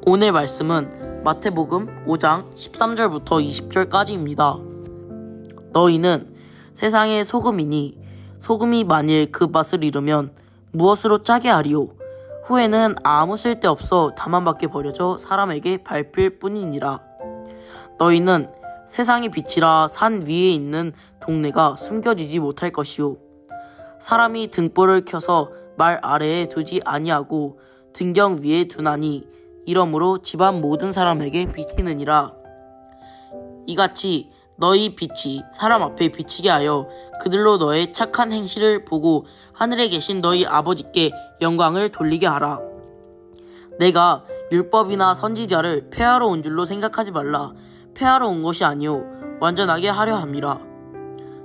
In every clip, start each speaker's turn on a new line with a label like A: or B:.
A: 오늘 말씀은 마태복음 5장 13절부터 20절까지입니다. 너희는 세상의 소금이니 소금이 만일 그 맛을 잃으면 무엇으로 짜게 하리요? 후에는 아무 쓸데없어 다만 밖에 버려져 사람에게 밟힐 뿐이니라. 너희는 세상의 빛이라 산 위에 있는 동네가 숨겨지지 못할 것이요. 사람이 등불을 켜서 말 아래에 두지 아니하고 등경 위에 두나니 이러므로 집안 모든 사람에게 비치느니라. 이같이 너희 빛이 사람 앞에 비치게 하여 그들로 너의 착한 행실을 보고 하늘에 계신 너희 아버지께 영광을 돌리게 하라. 내가 율법이나 선지자를 폐하러 온 줄로 생각하지 말라. 폐하러 온 것이 아니요 완전하게 하려 함이라.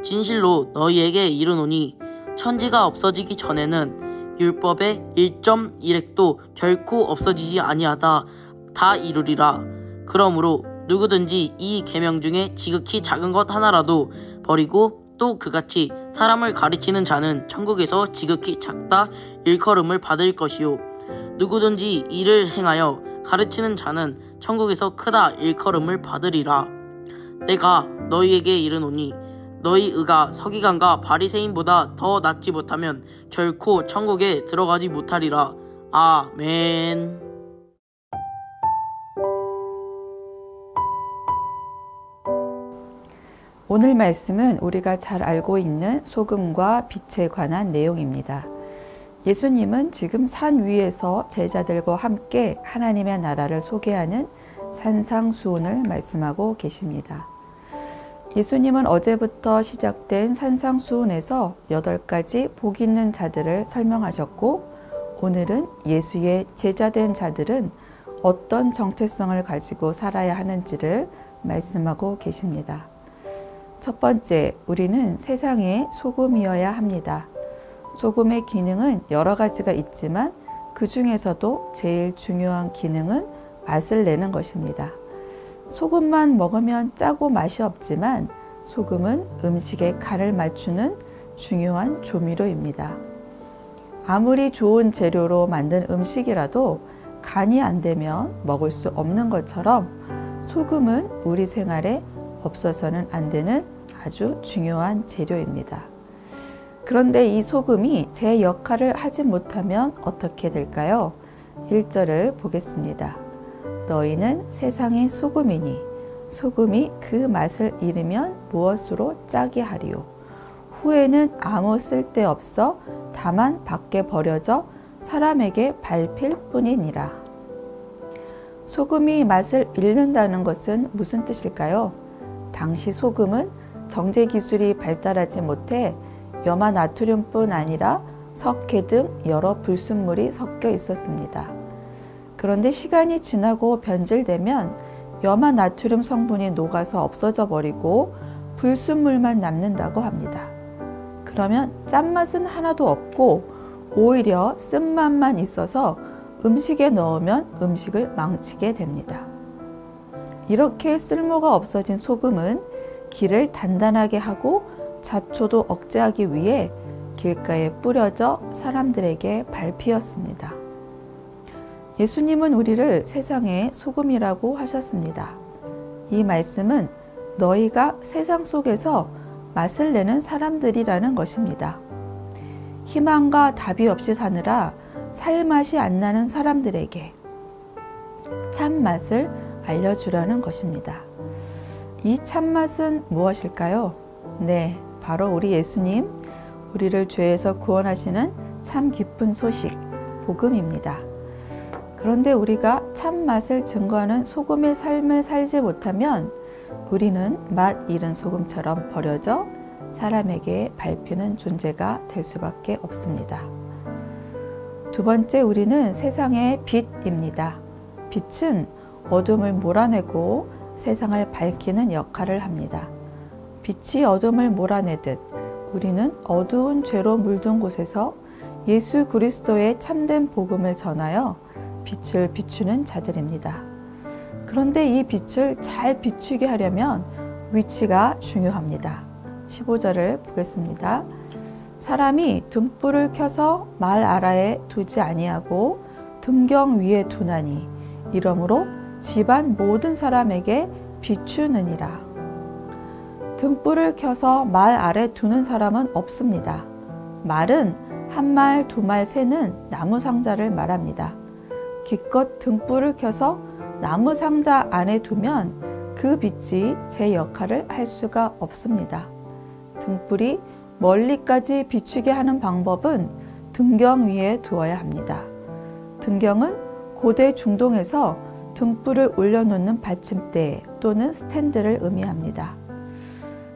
A: 진실로 너희에게 이르노니 천지가 없어지기 전에는 율법의 1.1획도 결코 없어지지 아니하다 다 이루리라. 그러므로 누구든지 이 계명 중에 지극히 작은 것 하나라도 버리고 또 그같이 사람을 가르치는 자는 천국에서 지극히 작다 일컬음을 받을 것이요. 누구든지 이를 행하여 가르치는 자는 천국에서 크다 일컬음을 받으리라. 내가 너희에게 이르노니 너희 의가 서기관과 바리새인보다 더 낫지 못하면 결코 천국에 들어가지 못하리라. 아멘.
B: 오늘 말씀은 우리가 잘 알고 있는 소금과 빛에 관한 내용입니다. 예수님은 지금 산 위에서 제자들과 함께 하나님의 나라를 소개하는 산상수훈을 말씀하고 계십니다. 예수님은 어제부터 시작된 산상수훈에서 8가지 복 있는 자들을 설명하셨고, 오늘은 예수의 제자된 자들은 어떤 정체성을 가지고 살아야 하는지를 말씀하고 계십니다. 첫 번째, 우리는 세상의 소금이어야 합니다. 소금의 기능은 여러 가지가 있지만 그 중에서도 제일 중요한 기능은 맛을 내는 것입니다. 소금만 먹으면 짜고 맛이 없지만 소금은 음식의 간을 맞추는 중요한 조미료입니다. 아무리 좋은 재료로 만든 음식이라도 간이 안 되면 먹을 수 없는 것처럼 소금은 우리 생활에 없어서는 안 되는 아주 중요한 재료입니다. 그런데 이 소금이 제 역할을 하지 못하면 어떻게 될까요? 1절을 보겠습니다. 너희는 세상의 소금이니 소금이 그 맛을 잃으면 무엇으로 짜게 하리요? 후에는 아무 쓸데없어 다만 밖에 버려져 사람에게 밟힐 뿐이니라. 소금이 맛을 잃는다는 것은 무슨 뜻일까요? 당시 소금은 정제 기술이 발달하지 못해 염화나트륨뿐 아니라 석회 등 여러 불순물이 섞여 있었습니다. 그런데 시간이 지나고 변질되면 염화나트륨 성분이 녹아서 없어져 버리고 불순물만 남는다고 합니다. 그러면 짠맛은 하나도 없고 오히려 쓴맛만 있어서 음식에 넣으면 음식을 망치게 됩니다. 이렇게 쓸모가 없어진 소금은 길을 단단하게 하고 잡초도 억제하기 위해 길가에 뿌려져 사람들에게 밟히었습니다. 예수님은 우리를 세상의 소금이라고 하셨습니다. 이 말씀은 너희가 세상 속에서 맛을 내는 사람들이라는 것입니다. 희망과 답이 없이 사느라 살맛이 안 나는 사람들에게 참맛을 알려주라는 것입니다. 이 참맛은 무엇일까요? 네, 바로 우리 예수님, 우리를 죄에서 구원하시는 참 기쁜 소식, 복음입니다. 그런데 우리가 참맛을 증거하는 소금의 삶을 살지 못하면 우리는 맛 잃은 소금처럼 버려져 사람에게 밟히는 존재가 될 수밖에 없습니다. 두 번째, 우리는 세상의 빛입니다. 빛은 어둠을 몰아내고 세상을 밝히는 역할을 합니다. 빛이 어둠을 몰아내듯 우리는 어두운 죄로 물든 곳에서 예수 그리스도의 참된 복음을 전하여 빛을 비추는 자들입니다. 그런데 이 빛을 잘 비추게 하려면 위치가 중요합니다. 15절을 보겠습니다. 사람이 등불을 켜서 말 아래에 두지 아니하고 등경 위에 두나니 이러므로 집안 모든 사람에게 비추느니라. 등불을 켜서 말 아래 두는 사람은 없습니다. 말은 한 말, 두 말, 세는 나무 상자를 말합니다. 기껏 등불을 켜서 나무 상자 안에 두면 그 빛이 제 역할을 할 수가 없습니다. 등불이 멀리까지 비추게 하는 방법은 등경 위에 두어야 합니다. 등경은 고대 중동에서 등불을 올려놓는 받침대 또는 스탠드를 의미합니다.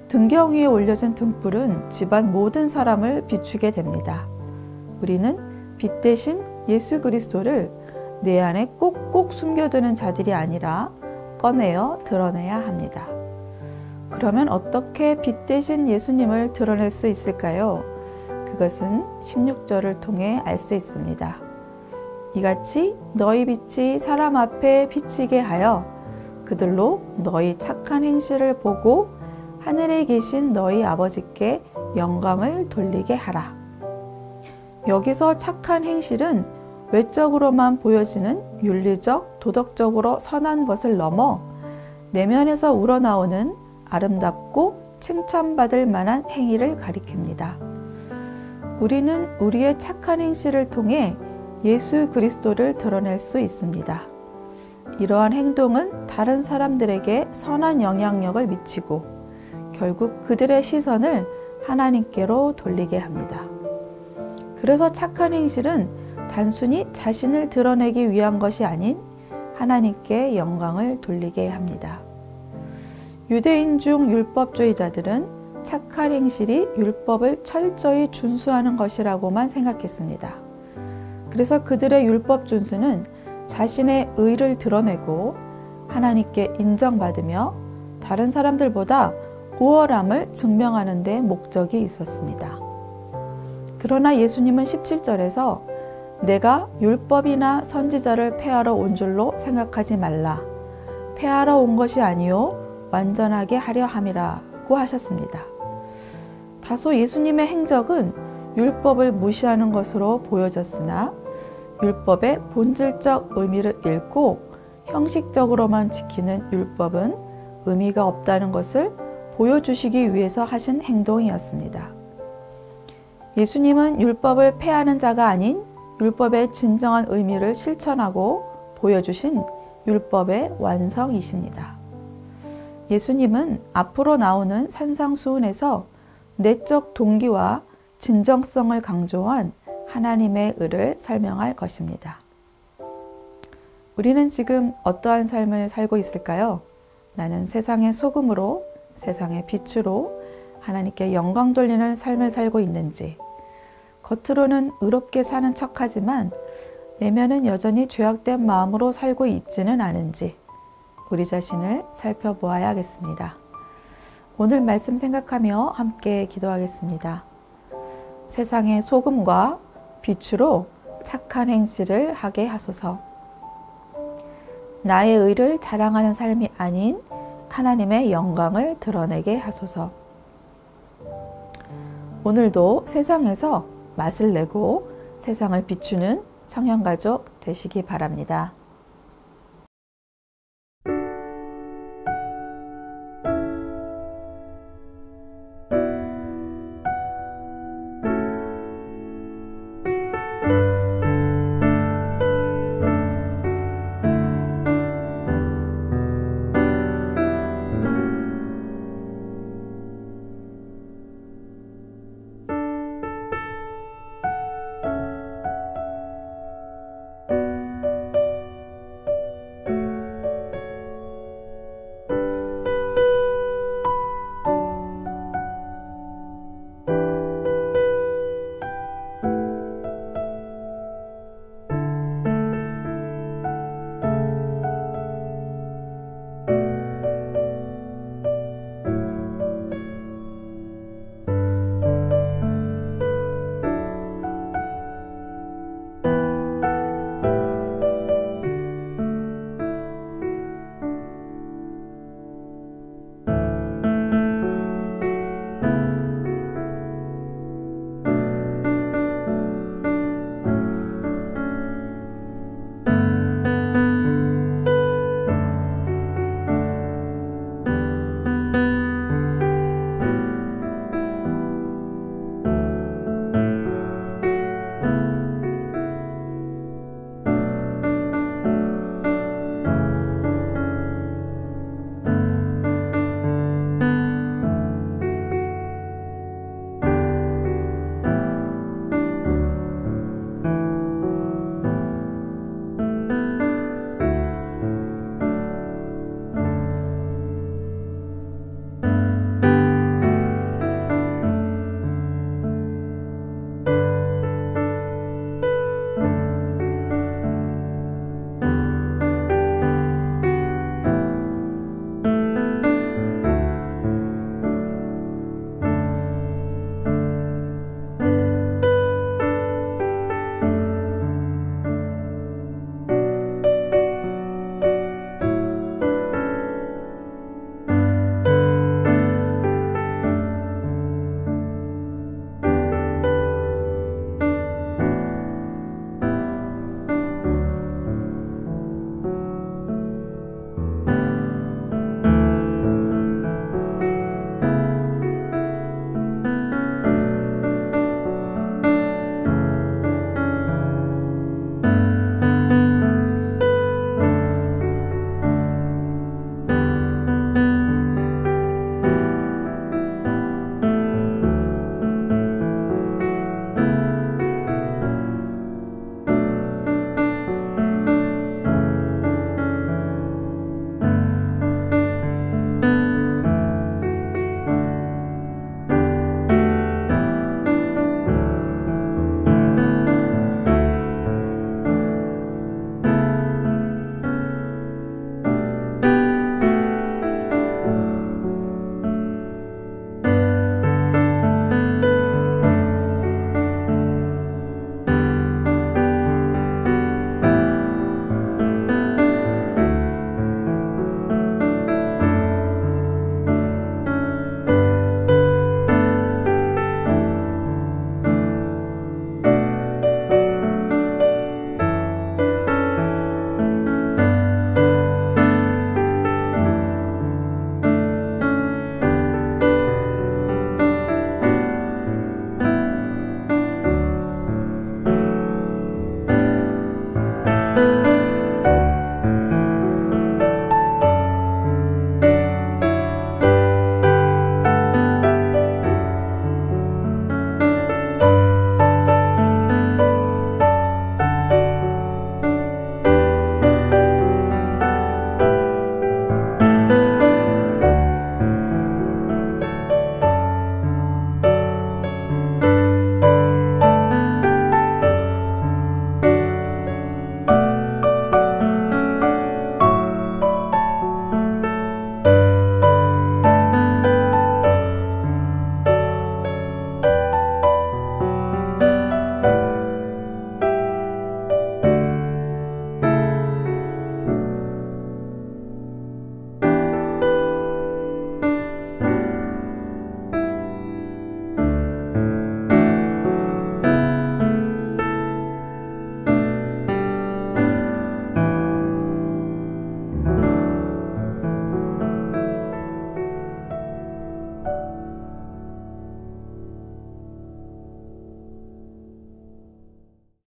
B: 등경 위에 올려진 등불은 집안 모든 사람을 비추게 됩니다. 우리는 빛 대신 예수 그리스도를 내 안에 꼭꼭 숨겨두는 자들이 아니라 꺼내어 드러내야 합니다. 그러면 어떻게 빛 대신 예수님을 드러낼 수 있을까요? 그것은 16절을 통해 알 수 있습니다. 이같이 너희 빛이 사람 앞에 비치게 하여 그들로 너희 착한 행실을 보고 하늘에 계신 너희 아버지께 영광을 돌리게 하라. 여기서 착한 행실은 외적으로만 보여지는 윤리적, 도덕적으로 선한 것을 넘어 내면에서 우러나오는 아름답고 칭찬받을 만한 행위를 가리킵니다. 우리는 우리의 착한 행실을 통해 예수 그리스도를 드러낼 수 있습니다. 이러한 행동은 다른 사람들에게 선한 영향력을 미치고 결국 그들의 시선을 하나님께로 돌리게 합니다. 그래서 착한 행실은 단순히 자신을 드러내기 위한 것이 아닌 하나님께 영광을 돌리게 합니다. 유대인 중 율법주의자들은 착한 행실이 율법을 철저히 준수하는 것이라고만 생각했습니다. 그래서 그들의 율법 준수는 자신의 의를 드러내고 하나님께 인정받으며 다른 사람들보다 우월함을 증명하는 데 목적이 있었습니다. 그러나 예수님은 17절에서 내가 율법이나 선지자를 폐하러 온 줄로 생각하지 말라. 폐하러 온 것이 아니요 완전하게 하려 함이라고 하셨습니다. 다소 예수님의 행적은 율법을 무시하는 것으로 보여졌으나 율법의 본질적 의미를 잃고 형식적으로만 지키는 율법은 의미가 없다는 것을 보여주시기 위해서 하신 행동이었습니다. 예수님은 율법을 폐하는 자가 아닌 율법의 진정한 의미를 실천하고 보여주신 율법의 완성이십니다. 예수님은 앞으로 나오는 산상수훈에서 내적 동기와 진정성을 강조한 하나님의 의를 설명할 것입니다. 우리는 지금 어떠한 삶을 살고 있을까요? 나는 세상의 소금으로, 세상의 빛으로 하나님께 영광 돌리는 삶을 살고 있는지, 겉으로는 의롭게 사는 척하지만 내면은 여전히 죄악된 마음으로 살고 있지는 않은지 우리 자신을 살펴보아야겠습니다. 오늘 말씀 생각하며 함께 기도하겠습니다. 세상의 소금과 빛으로 착한 행실을 하게 하소서. 나의 의를 자랑하는 삶이 아닌 하나님의 영광을 드러내게 하소서. 오늘도 세상에서 맛을 내고 세상을 비추는 청년가족 되시기 바랍니다.